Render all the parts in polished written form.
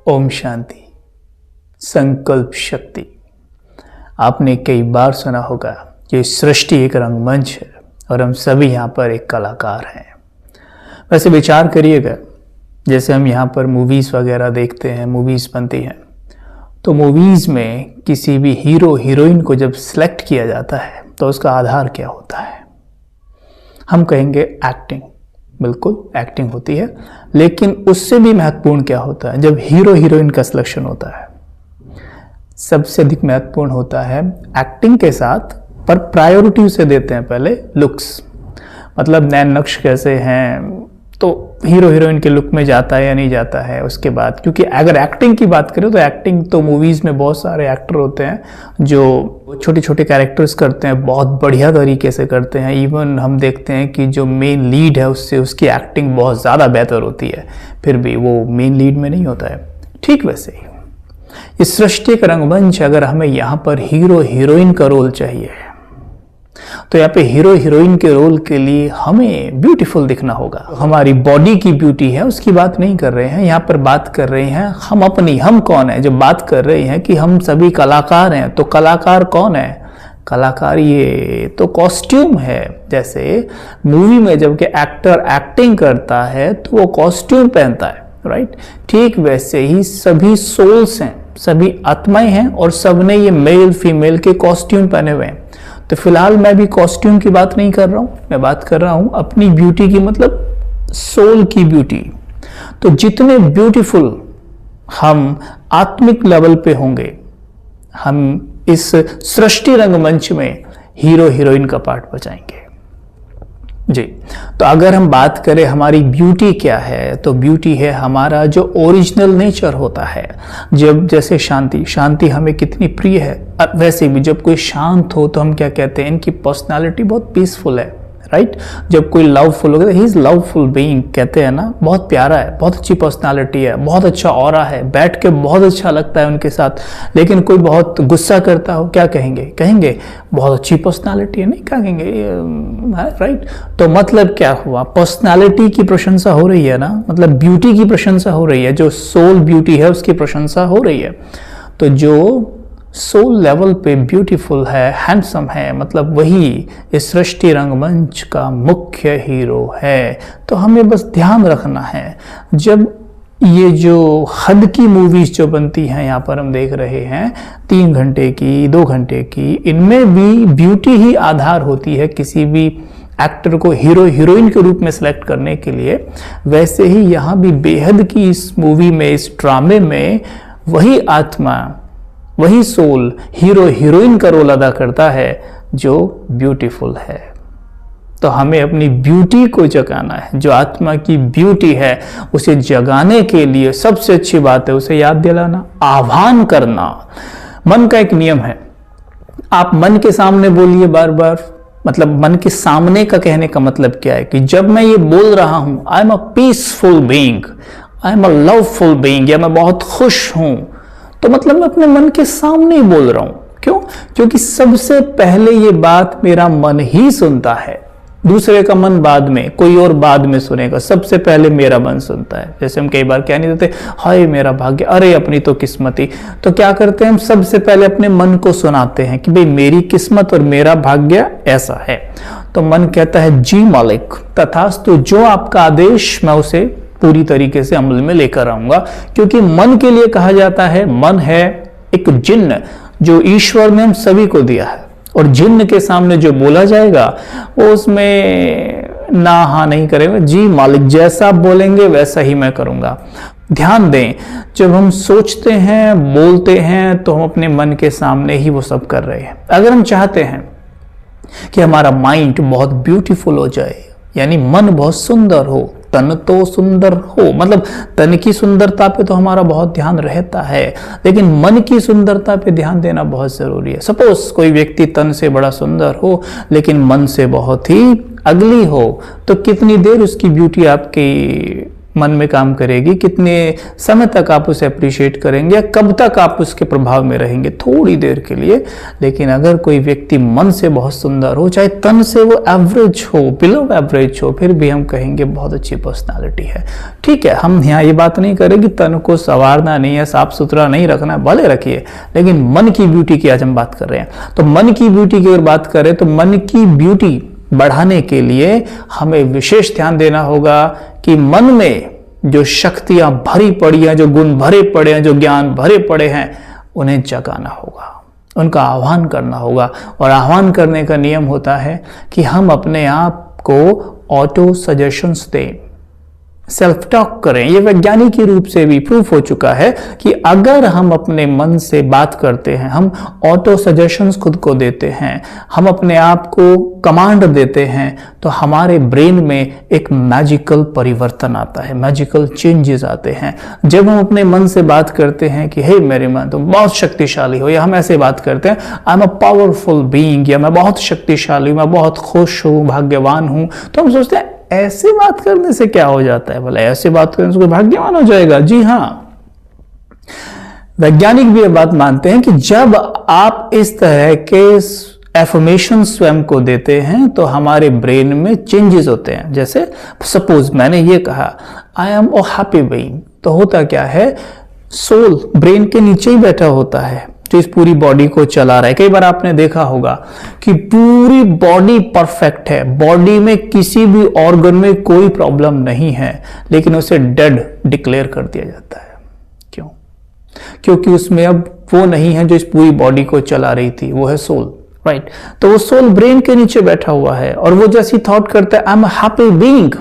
ओम शांति। संकल्प शक्ति। आपने कई बार सुना होगा कि सृष्टि एक रंगमंच है और हम सभी यहाँ पर एक कलाकार हैं। वैसे विचार करिएगा, जैसे हम यहाँ पर मूवीज़ वगैरह देखते हैं, मूवीज़ बनती हैं, तो मूवीज़ में किसी भी हीरो हीरोइन को जब सिलेक्ट किया जाता है तो उसका आधार क्या होता है? हम कहेंगे एक्टिंग। बिल्कुल एक्टिंग होती है, लेकिन उससे भी महत्वपूर्ण क्या होता है जब हीरो हीरोइन का सिलेक्शन होता है? सबसे अधिक महत्वपूर्ण होता है एक्टिंग के साथ, पर प्रायोरिटी उसे देते हैं पहले लुक्स। मतलब नैन नक्श कैसे हैं, तो हीरो हीरोइन के लुक में जाता है या नहीं जाता है उसके बाद। क्योंकि अगर एक्टिंग की बात करें तो एक्टिंग तो मूवीज़ में बहुत सारे एक्टर होते हैं जो छोटे छोटे कैरेक्टर्स करते हैं, बहुत बढ़िया तरीके से करते हैं। इवन हम देखते हैं कि जो मेन लीड है उससे उसकी एक्टिंग बहुत ज़्यादा बेहतर होती है, फिर भी वो मेन लीड में नहीं होता है। ठीक वैसे ही इस सृष्टि का रंगमंच, अगर हमें यहाँ पर हीरो हीरोइन का रोल चाहिए तो यहाँ पे हीरो हीरोइन के रोल के लिए हमें ब्यूटीफुल दिखना होगा। हमारी बॉडी की ब्यूटी है उसकी बात नहीं कर रहे हैं, यहाँ पर बात कर रहे हैं हम अपनी। हम कौन है? जब बात कर रहे हैं कि हम सभी कलाकार हैं, तो कलाकार कौन है? कलाकार ये तो कॉस्ट्यूम है। जैसे मूवी में जब एक्टर एक्टिंग करता है तो वो कॉस्ट्यूम पहनता है, राइट? ठीक वैसे ही सभी सोल्स हैं, सभी आत्माएं हैं और सबने ये मेल फीमेल के कॉस्ट्यूम पहने हुए हैं। तो फिलहाल मैं भी कॉस्ट्यूम की बात नहीं कर रहा हूं, मैं बात कर रहा हूं अपनी ब्यूटी की, मतलब सोल की ब्यूटी। तो जितने ब्यूटीफुल हम आत्मिक लेवल पे होंगे, हम इस सृष्टि रंगमंच में हीरो हीरोइन का पार्ट बजाएंगे जी। तो अगर हम बात करें हमारी ब्यूटी क्या है, तो ब्यूटी है हमारा जो ओरिजिनल नेचर होता है। जब जैसे शांति हमें कितनी प्रिय है, वैसे भी जब कोई शांत हो तो हम क्या कहते हैं? इनकी पर्सनालिटी बहुत पीसफुल है, राइट? जब कोई लवफुल हो, ही इज लवफुल बीइंग कहते हैं ना, बहुत प्यारा है, बहुत अच्छी पर्सनालिटी है, बहुत अच्छा ऑरा है, बैठ के बहुत अच्छा लगता है उनके साथ। लेकिन कोई बहुत गुस्सा करता हो, क्या कहेंगे? कहेंगे बहुत अच्छी पर्सनालिटी है, नहीं कहेंगे, राइट? तो मतलब क्या हुआ? पर्सनालिटी की प्रशंसा हो रही है ना, मतलब ब्यूटी की प्रशंसा हो रही है, जो सोल ब्यूटी है उसकी प्रशंसा हो रही है। तो जो सोल लेवल पे ब्यूटीफुल है, हैंडसम है, मतलब वही इस सृष्टि रंगमंच का मुख्य हीरो है। तो हमें बस ध्यान रखना है, जब ये जो हद की मूवीज जो बनती हैं, यहाँ पर हम देख रहे हैं 3 घंटे की, 2 घंटे की, इनमें भी ब्यूटी ही आधार होती है किसी भी एक्टर को हीरो हीरोइन के रूप में सिलेक्ट करने के लिए। वैसे ही यहाँ भी बेहद की इस मूवी में, इस ड्रामे में वही आत्मा, वही सोल हीरो हीरोइन का रोल अदा करता है जो ब्यूटीफुल है। तो हमें अपनी ब्यूटी को जगाना है, जो आत्मा की ब्यूटी है उसे जगाने के लिए सबसे अच्छी बात है उसे याद दिलाना, आह्वान करना। मन का एक नियम है, आप मन के सामने बोलिए बार बार। मतलब मन के सामने का कहने का मतलब क्या है कि जब मैं ये बोल रहा हूं I am a peaceful being, I am a loveful being, या मैं बहुत खुश हूं, तो मतलब मैं अपने मन के सामने ही बोल रहा हूं। क्यों? क्योंकि सबसे पहले ये बात मेरा मन ही सुनता है, दूसरे का मन बाद में, कोई और बाद में सुनेगा, सबसे पहले मेरा मन सुनता है। जैसे हम कई बार कह नहीं देते हाय मेरा भाग्य, अरे अपनी तो किस्मत ही। तो क्या करते हैं हम? सबसे पहले अपने मन को सुनाते हैं कि भाई मेरी किस्मत और मेरा भाग्य ऐसा है। तो मन कहता है जी मालिक, तथास्तु, जो आपका आदेश मैं उसे पूरी तरीके से अमल में लेकर आऊंगा। क्योंकि मन के लिए कहा जाता है, मन है एक जिन्न जो ईश्वर ने हम सभी को दिया है, और जिन्न के सामने जो बोला जाएगा वो उसमें ना हाँ नहीं करेगा। जी मालिक, जैसा आप बोलेंगे वैसा ही मैं करूंगा। ध्यान दें, जब हम सोचते हैं, बोलते हैं, तो हम अपने मन के सामने ही वो सब कर रहे हैं। अगर हम चाहते हैं कि हमारा माइंड बहुत ब्यूटीफुल हो जाए, यानी मन बहुत सुंदर हो, तन तो सुंदर हो, मतलब तन की सुंदरता पे तो हमारा बहुत ध्यान रहता है, लेकिन मन की सुंदरता पे ध्यान देना बहुत जरूरी है। सपोज कोई व्यक्ति तन से बड़ा सुंदर हो लेकिन मन से बहुत ही अगली हो, तो कितनी देर उसकी ब्यूटी आपकी मन में काम करेगी, कितने समय तक आप उसे अप्रिशिएट करेंगे, कब तक आप उसके प्रभाव में रहेंगे, थोड़ी देर के लिए। लेकिन अगर कोई व्यक्ति मन से बहुत सुंदर हो, चाहे तन से वो एवरेज हो, बिलो एवरेज हो, फिर भी हम कहेंगे बहुत अच्छी पर्सनालिटी है। ठीक है, हम यहाँ ये बात नहीं करें कि तन को संवारना नहीं है, साफ सुथरा नहीं रखना है, भले रखिए, लेकिन मन की ब्यूटी की आज हम बात कर रहे हैं। तो मन की ब्यूटी की अगर बात करें तो मन की ब्यूटी बढ़ाने के लिए हमें विशेष ध्यान देना होगा कि मन में जो शक्तियां भरी पड़ी हैं, जो गुण भरे पड़े हैं, जो ज्ञान भरे पड़े हैं, उन्हें जगाना होगा, उनका आह्वान करना होगा। और आह्वान करने का नियम होता है कि हम अपने आप को ऑटो सजेशंस दें, सेल्फ टॉक करें। ये वैज्ञानिक रूप से भी प्रूफ हो चुका है कि अगर हम अपने मन से बात करते हैं, हम ऑटो सजेशंस खुद को देते हैं, हम अपने आप को कमांड देते हैं, तो हमारे ब्रेन में एक मैजिकल परिवर्तन आता है, मैजिकल चेंजेस आते हैं। जब हम अपने मन से बात करते हैं कि हे मेरे मन तुम बहुत शक्तिशाली हो, या हम ऐसे बात करते हैं I am a powerful being, या मैं बहुत शक्तिशाली हूं, मैं बहुत खुश हूं, भाग्यवान हूं, तो हम सोचते हैं ऐसे बात करने से क्या हो जाता है, भला ऐसे बात करने से कोई भाग्यवान हो जाएगा? जी हाँ, वैज्ञानिक भी ये बात मानते हैं कि जब आप इस तरह के एफर्मेशन स्वयं को देते हैं तो हमारे ब्रेन में चेंजेस होते हैं। जैसे सपोज मैंने ये कहा I am a happy being, तो होता क्या है, सोल ब्रेन के नीचे ही बैठा होता है जो इस पूरी बॉडी को चला रहा है। कई बार आपने देखा होगा कि पूरी बॉडी परफेक्ट है, बॉडी में किसी भी ऑर्गन में कोई प्रॉब्लम नहीं है, लेकिन उसे डेड डिक्लेयर कर दिया जाता है। क्यों? क्योंकि उसमें अब वो नहीं है जो इस पूरी बॉडी को चला रही थी, वो है सोल, राइट? तो वो सोल ब्रेन के नीचे बैठा हुआ है, और वो जैसी थॉट करता है आई एम हैप्पी बीइंग,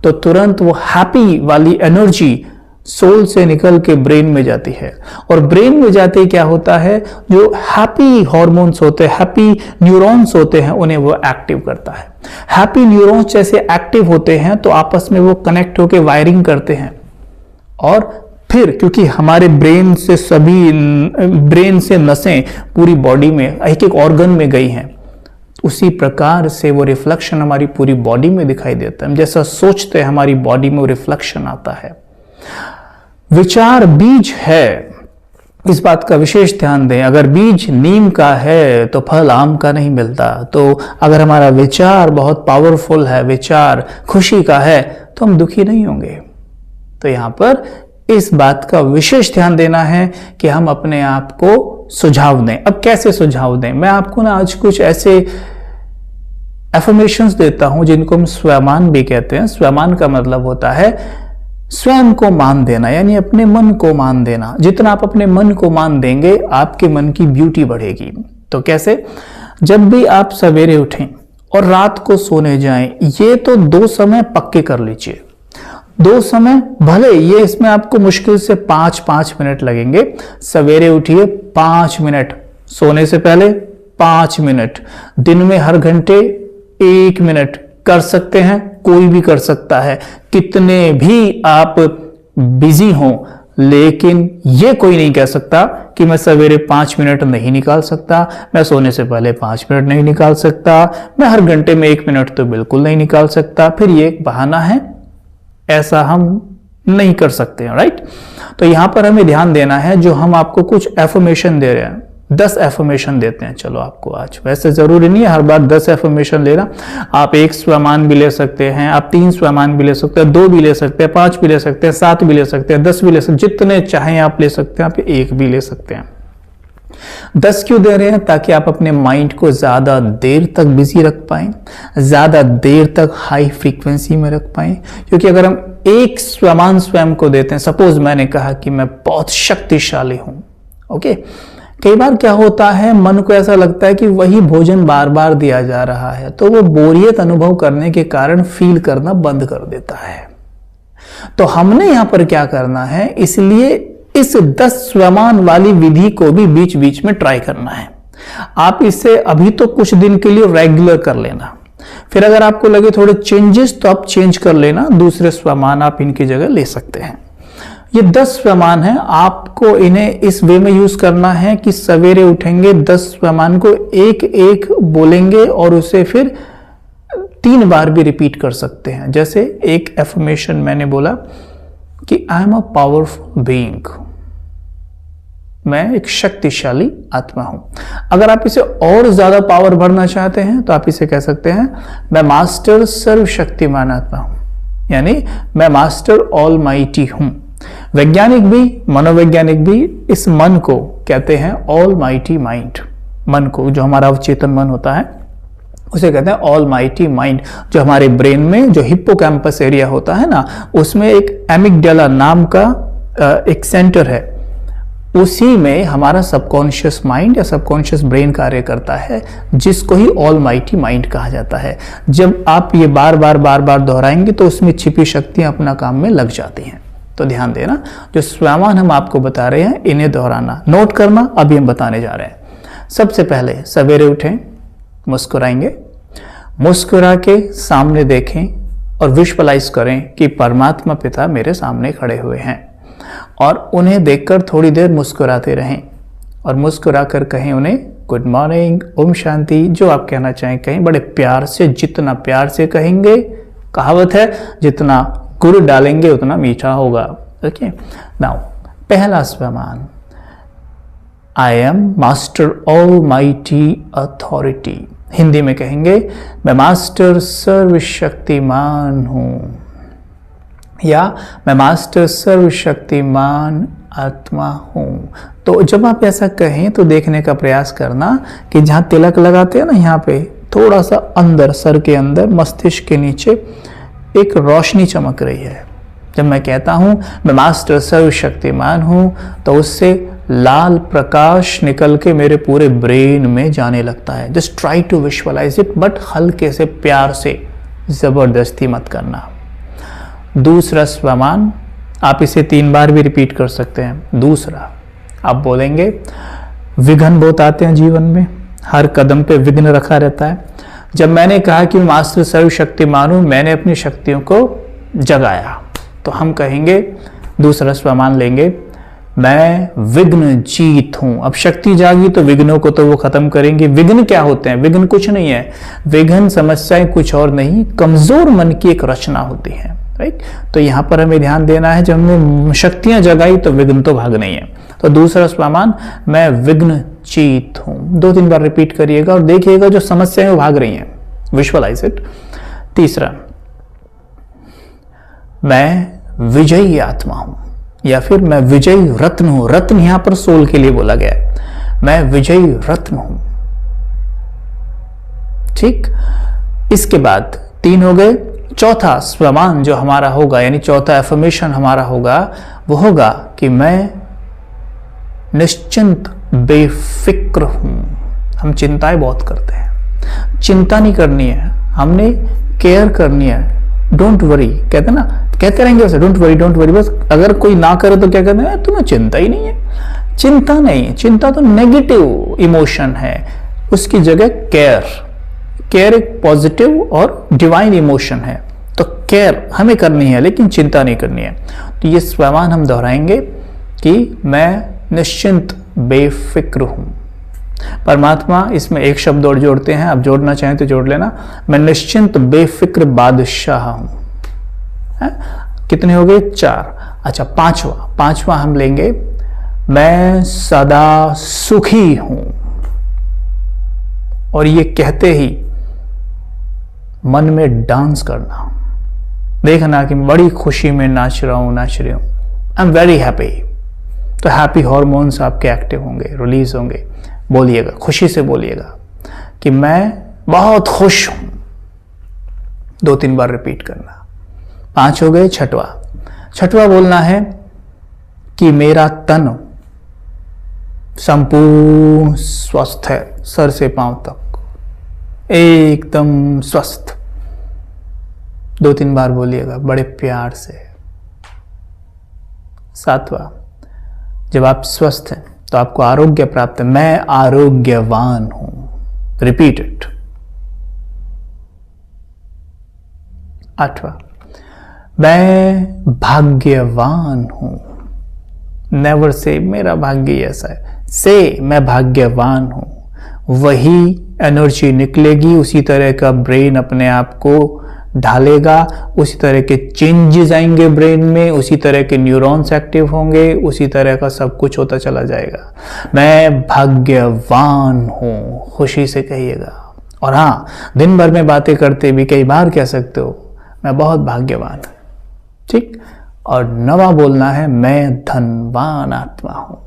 तो तुरंत वो हैप्पी वाली एनर्जी सोल से निकल के ब्रेन में जाती है, और ब्रेन में जाते ही क्या होता है, जो हैप्पी हार्मोन्स होते हैं, हैप्पी न्यूरॉन्स होते हैं, उन्हें वो एक्टिव करता है। हैप्पी न्यूरॉन्स जैसे एक्टिव होते हैं तो आपस में वो कनेक्ट होकर वायरिंग करते हैं, और फिर क्योंकि हमारे ब्रेन से नसें पूरी बॉडी में एक एक ऑर्गन में गई हैं, उसी प्रकार से वो रिफ्लेक्शन हमारी पूरी बॉडी में दिखाई देता है। हम जैसा सोचते हैं हमारी बॉडी में वो रिफ्लेक्शन आता है। विचार बीज है, इस बात का विशेष ध्यान दें। अगर बीज नीम का है तो फल आम का नहीं मिलता। तो अगर हमारा विचार बहुत पावरफुल है, विचार खुशी का है, तो हम दुखी नहीं होंगे। तो यहां पर इस बात का विशेष ध्यान देना है कि हम अपने आप को सुझाव दें। अब कैसे सुझाव दें? मैं आपको ना आज कुछ ऐसे एफर्मेशंस देता हूं जिनको हम स्वयमान भी कहते हैं। स्वयमान का मतलब होता है स्वयं को मान देना, यानी अपने मन को मान देना। जितना आप अपने मन को मान देंगे, आपके मन की ब्यूटी बढ़ेगी। तो कैसे? जब भी आप सवेरे उठें और रात को सोने जाएं, ये तो 2 समय पक्के कर लीजिए। 2 समय भले ये इसमें आपको मुश्किल से 5-5 मिनट लगेंगे। सवेरे उठिए 5 मिनट, सोने से पहले 5 मिनट, दिन में हर घंटे 1 मिनट कर सकते हैं, कोई भी कर सकता है, कितने भी आप बिजी हों। लेकिन ये कोई नहीं कह सकता कि मैं सवेरे 5 मिनट नहीं निकाल सकता, मैं सोने से पहले 5 मिनट नहीं निकाल सकता, मैं हर घंटे में 1 मिनट तो बिल्कुल नहीं निकाल सकता, फिर ये एक बहाना है, ऐसा हम नहीं कर सकते हैं, राइट? तो यहां पर हमें ध्यान देना है, जो हम आपको कुछ एफर्मेशन दे रहे हैं, 10 एफर्मेशन देते हैं चलो आपको आज। वैसे जरूरी नहीं है हर बार 10 एफर्मेशन लेना, आप 1 स्वयमान भी ले सकते हैं, आप 3 स्वयमान भी ले सकते हैं, 2 भी ले सकते हैं, 5 भी ले सकते हैं, 7 भी ले सकते हैं, 10 भी ले सकते हैं, जितने चाहें आप ले सकते हैं, आप 1 भी ले सकते हैं। 10 क्यों दे रहे हैं? ताकि आप अपने माइंड को ज्यादा देर तक बिजी रख पाए, ज्यादा देर तक हाई फ्रीक्वेंसी में रख पाए। क्योंकि अगर हम 1 स्वयमान स्वयं को देते हैं, सपोज मैंने कहा कि मैं बहुत शक्तिशाली हूं, ओके, कई बार क्या होता है, मन को ऐसा लगता है कि वही भोजन बार बार दिया जा रहा है, तो वो बोरियत अनुभव करने के कारण फील करना बंद कर देता है। तो हमने यहां पर क्या करना है, इसलिए इस 10 स्वयमान वाली विधि को भी बीच बीच में ट्राई करना है। आप इसे अभी तो कुछ दिन के लिए रेगुलर कर लेना, फिर अगर आपको लगे थोड़े चेंजेस तो आप चेंज कर लेना, दूसरे स्वयमान आप इनकी जगह ले सकते हैं। ये 10 स्वयमान हैं, आपको इन्हें इस वे में यूज करना है कि सवेरे उठेंगे 10 स्वयमान को एक एक बोलेंगे और उसे फिर 3 बार भी रिपीट कर सकते हैं। जैसे एक एफर्मेशन मैंने बोला कि I am a powerful being, मैं एक शक्तिशाली आत्मा हूं। अगर आप इसे और ज्यादा पावर भरना चाहते हैं तो आप इसे कह सकते हैं मैं मास्टर सर्वशक्तिमान आत्मा हूं, यानी मैं मास्टर ऑल माइटी हूं। वैज्ञानिक भी, मनोवैज्ञानिक भी इस मन को कहते हैं ऑल माइटी माइंड। मन को, जो हमारा अवचेतन मन होता है, उसे कहते हैं ऑल माइटी माइंड। जो हमारे ब्रेन में जो हिप्पोकैम्पस एरिया होता है ना, उसमें एक एमिगडाला नाम का एक सेंटर है, उसी में हमारा सबकॉन्शियस माइंड या सबकॉन्शियस ब्रेन कार्य करता है, जिसको ही ऑल माइटी माइंड कहा जाता है। जब आप ये बार बार दोहराएंगे तो उसमें छिपी शक्तियां अपना काम में लग जाती हैं। तो ध्यान देना, जो स्वयं हम आपको बता रहे हैं इन्हें दोहराना, नोट करना, अभी हम बताने जा रहे हैं। सबसे पहले सवेरे उठें, मुस्कुराएंगे, मुस्कुरा के सामने देखें और विजुअलाइज करें कि परमात्मा पिता मेरे सामने खड़े हुए हैं, और उन्हें देखकर थोड़ी देर मुस्कुराते रहें और मुस्कुरा कर कहें उन्हें गुड मॉर्निंग, ओम शांति, जो आप कहना चाहें कहें, बड़े प्यार से, जितना प्यार से कहेंगे, कहावत है जितना गुड़ डालेंगे उतना मीठा होगा। ओके, नाउ पहला स्वमान, I am master almighty authority. Hindi में कहेंगे मैं मास्टर सर्वशक्तिमान हूं, या मैं मास्टर सर्वशक्तिमान आत्मा हूं। तो जब आप ऐसा कहें तो देखने का प्रयास करना कि जहां तिलक लगाते हैं ना, यहाँ पे थोड़ा सा अंदर, सर के अंदर, मस्तिष्क के नीचे एक रोशनी चमक रही है। जब मैं कहता हूं मैं मास्टर सर्वशक्तिमान हूं तो उससे लाल प्रकाश निकल के मेरे पूरे ब्रेन में जाने लगता है। Just try to visualise it, but हल्के से, प्यार से, जबरदस्ती मत करना। दूसरा स्वमान, आप इसे 3 बार भी रिपीट कर सकते हैं। दूसरा, आप बोलेंगे विघ्न बहुत आते हैं जीवन में, हर कदम पे विघ्न रखा रहता है। जब मैंने कहा कि मास्टर सर्वशक्तिमान हूं, मैंने अपनी शक्तियों को जगाया, तो हम कहेंगे, दूसरा स्वमान लेंगे, मैं विघ्न जीत हूं। अब शक्ति जागी तो विघ्नों को तो वो खत्म करेंगे। विघ्न क्या होते हैं? विघ्न कुछ नहीं है, विघ्न समस्याएं कुछ और नहीं, कमजोर मन की एक रचना होती है। राइट, तो यहां पर हमें ध्यान देना है, जब हमने शक्तियां जगाई तो विघ्न तो भाग नहीं है। तो दूसरा स्वमान, मैं विघ्न जीत हूं, 2-3 बार रिपीट करिएगा और देखिएगा जो समस्याएं वो भाग रही हैं। Visualise it. तीसरा, मैं विजयी आत्मा हूं, या फिर मैं विजयी रत्न हूं। रत्न यहां पर सोल के लिए बोला गया है, मैं विजयी रत्न हूं। ठीक, इसके बाद 3 हो गए। चौथा स्वमान जो हमारा होगा, यानी चौथा एफर्मेशन हमारा होगा, वो होगा कि मैं निश्चिंत बेफिक्र हूं। हम चिंताएं बहुत करते हैं, चिंता नहीं करनी है, हमने केयर करनी है। डोंट वरी कहते हैं ना, कहते रहेंगे वैसे, डोंट वरी, बस अगर कोई ना करे तो क्या कहते हैं, तुम्हें चिंता ही नहीं है। चिंता नहीं, चिंता तो नेगेटिव इमोशन है, उसकी जगह केयर एक पॉजिटिव और डिवाइन इमोशन है। तो केयर हमें करनी है, लेकिन चिंता नहीं करनी है। तो ये स्वमान हम दोहराएंगे कि मैं निश्चिंत बेफिक्र हूं। परमात्मा इसमें एक शब्द और जोड़ते हैं, आप जोड़ना चाहें तो जोड़ लेना, मैं निश्चिंत बेफिक्र बादशाह हूं। कितने हो गए? 4। अच्छा, पांचवा हम लेंगे, मैं सदा सुखी हूं। और ये कहते ही मन में डांस करना, देखना कि बड़ी खुशी में नाच रहा हूं। I am very happy. तो हैप्पी हार्मोन्स आपके एक्टिव होंगे, रिलीज होंगे। बोलिएगा, खुशी से बोलिएगा कि मैं बहुत खुश हूं। 2-3 बार रिपीट करना। 5 हो गए। छठवा बोलना है कि मेरा तन संपूर्ण स्वस्थ है, सर से पांव तक एकदम स्वस्थ। 2-3 बार बोलिएगा बड़े प्यार से। 7वां, जब आप स्वस्थ हैं तो आपको आरोग्य प्राप्त है, मैं आरोग्यवान हूं। Repeat it. 8वां, मैं भाग्यवान हूं। नेवर से मेरा भाग्य ऐसा है, से मैं भाग्यवान हूं। वही एनर्जी निकलेगी, उसी तरह का ब्रेन अपने आप को ढालेगा, उसी तरह के चेंजेस आएंगे ब्रेन में, उसी तरह के न्यूरॉन्स एक्टिव होंगे, उसी तरह का सब कुछ होता चला जाएगा। मैं भाग्यवान हूँ, खुशी से कहिएगा। और हाँ, दिन भर में बातें करते भी कई बार कह सकते हो मैं बहुत भाग्यवान हूँ, ठीक। और नवा बोलना है मैं धनवान आत्मा हूँ।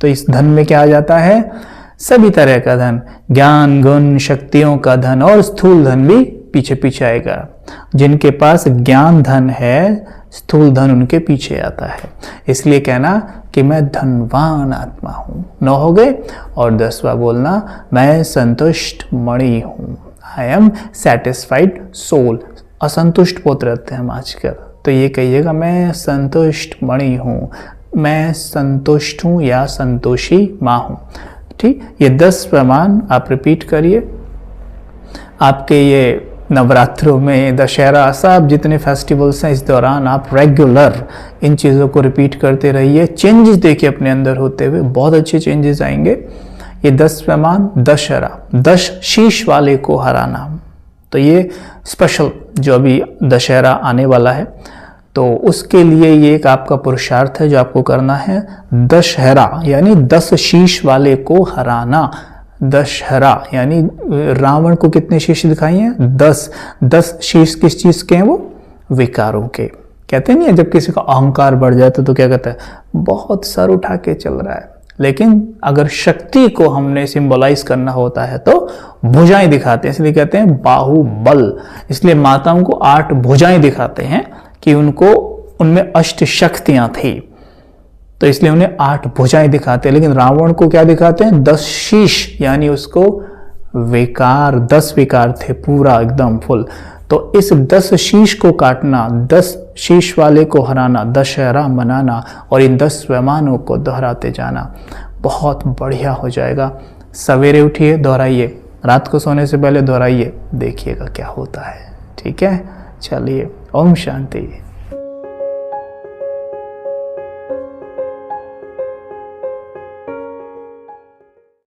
तो इस धन में क्या आ जाता है? सभी तरह का धन, ज्ञान गुण शक्तियों का धन, और स्थूल धन भी पीछे पीछे आएगा। जिनके पास ज्ञान धन है, स्थूल धन उनके पीछे आता है। इसलिए कहना कि मैं धनवान आत्मा हूँ। 9 हो गए। और 10वां बोलना मैं संतुष्ट मणि हूँ। I am satisfied soul. असंतुष्ट बहुत रहते हैं हम आजकल, तो ये कहिएगा मैं संतुष्ट मणि हूँ, मैं संतुष्ट हूँ या संतोषी माँ हूँ, ठीक। ये 10 प्रमाण आप रिपीट करिए। आपके ये नवरात्रों में, दशहरा, सब जितने फेस्टिवल्स हैं, इस दौरान आप रेगुलर इन चीज़ों को रिपीट करते रहिए। चेंजेस देखिए अपने अंदर होते हुए, बहुत अच्छे चेंजेस आएंगे। ये 10 प्रमाण। दशहरा, 10 शीश वाले को हराना, तो ये स्पेशल जो अभी दशहरा आने वाला है, तो उसके लिए ये एक आपका पुरुषार्थ है जो आपको करना है। दशहरा यानी 10 शीश वाले को हराना। दशहरा यानी रावण को कितने शीश दिखाई हैं? 10 शीश किस चीज के हैं? वो विकारों के। कहते नहीं है जब किसी का अहंकार बढ़ जाता तो क्या कहता है? बहुत सर उठा के चल रहा है। लेकिन अगर शक्ति को हमने सिंबलाइज करना होता है तो भुजाएं दिखाते हैं, इसलिए कहते हैं बाहुबल। इसलिए माताओं को 8 भुजाएं दिखाते हैं कि उनको उनमें अष्ट शक्तियां थी, तो इसलिए उन्हें 8 भुजाएं दिखाते हैं। लेकिन रावण को क्या दिखाते हैं? 10 शीश, यानी उसको विकार, 10 विकार थे पूरा एकदम फुल। तो इस 10 शीश को काटना, 10 शीश वाले को हराना, दशहरा मनाना और इन 10 स्वमानों को दोहराते जाना, बहुत बढ़िया हो जाएगा। सवेरे उठिए, दोहराइए, रात को सोने से पहले दोहराइए, देखिएगा क्या होता है। ठीक है, चलिए, ओम शांति।